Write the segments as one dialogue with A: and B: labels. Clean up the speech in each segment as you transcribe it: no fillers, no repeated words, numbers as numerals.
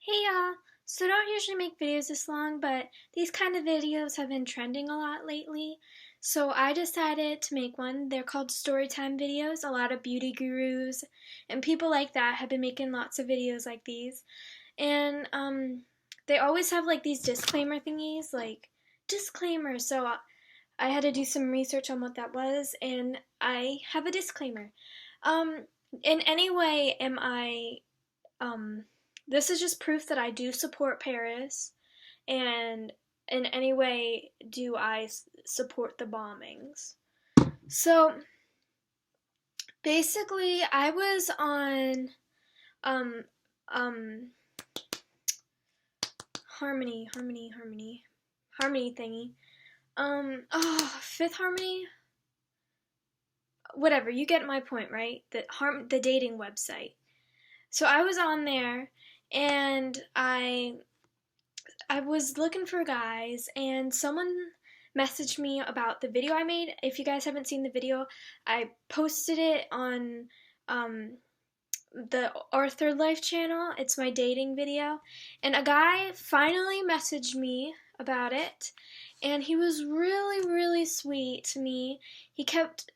A: Hey y'all! So I don't usually make videos this long, but these kind of videos have been trending a lot lately. So I decided to make one. They're called storytime videos. A lot of beauty gurus and people like that have been making lots of videos like these. And they always have like these disclaimer thingies, like disclaimer. So I had to do some research on what that was, and I have a disclaimer. Um, in any way am I um, this is just proof that I do support Paris, and in any way do I support the bombings. So basically, I was on um um Harmony thingy. Fifth Harmony, whatever. You get my point, right? The dating website. So I was on there, and I was looking for guys, and someone messaged me about the video I made. If you guys haven't seen the video, I posted it on um, the Arthur Life channel. It's my dating video. And a guy finally messaged me about it, and he was really, really sweet to me. He kept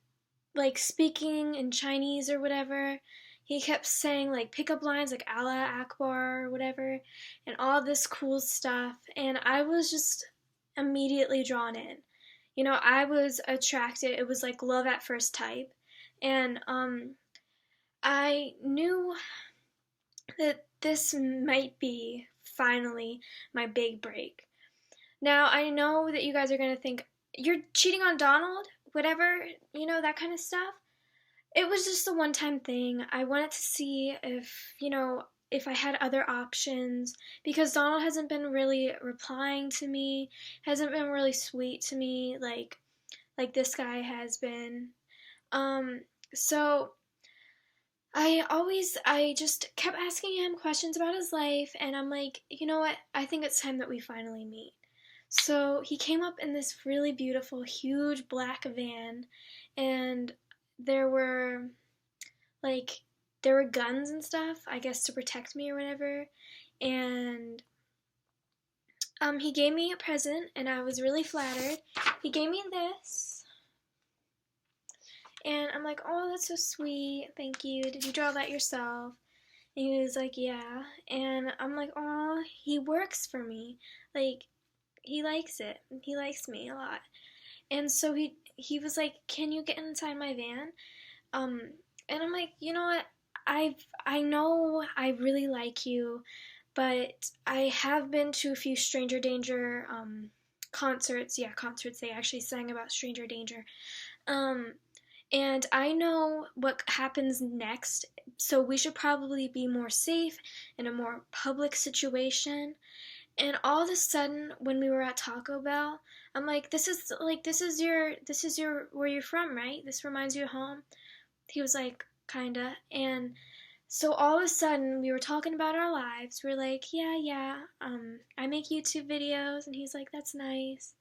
A: like speaking in Chinese or whatever. He kept saying like pickup lines like Allah Akbar or whatever, and all this cool stuff. And I was just immediately drawn in. I was attracted. It was like love at first type. And I knew that this might be finally my big break. Now, I know that you guys are going to think, you're cheating on Donald? Whatever, that kind of stuff. It was just a one time thing. I wanted to see if I had other options, because Donald hasn't been really replying to me, hasn't been really sweet to me like this guy has been. So I just kept asking him questions about his life, and I'm like, you know what? I think it's time that we finally meet. So he came up in this really beautiful, huge black van, and there were like there were guns and stuff, I guess to protect me or whatever. And he gave me a present, and I was really flattered. He gave me this, and I'm like, oh, that's so sweet. Thank you. Did you draw that yourself? And he was like, yeah. And I'm like, oh, he works for me. Like, he likes it. He likes me a lot. And so he was like, can you get inside my van? Um, and I'm like, you know what? I know I really like you, but I have been to a few Stranger Danger concerts. Yeah, concerts. They actually sang about Stranger Danger. Um, and I know what happens next, so we should probably be more safe in a more public situation. And all of a sudden, when we were at Taco Bell, I'm like, this is your where you're from, right? This reminds you of home. He was like, kinda. And so all of a sudden, we were talking about our lives. We're like, yeah, yeah. I make YouTube videos, and he's like, that's nice.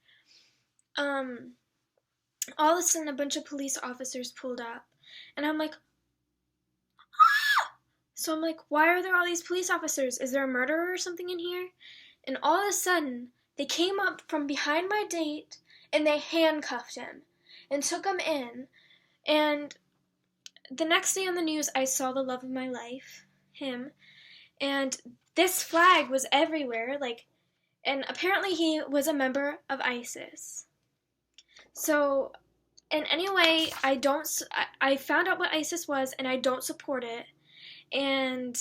A: Um, all of a sudden, a bunch of police officers pulled up, and I'm like, so I'm like, why are there all these police officers? Is there a murderer or something in here? And all of a sudden, they came up from behind my date, and they handcuffed him and took him in. And the next day on the news, I saw the love of my life, him, and this flag was everywhere, and apparently he was a member of ISIS. So, in any way, I found out what ISIS was, and I don't support it. And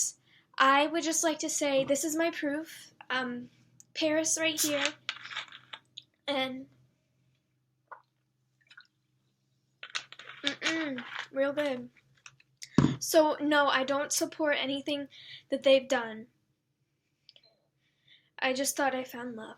A: I would just like to say, this is my proof. Paris right here. And, real good. So, no, I don't support anything that they've done. I just thought I found love.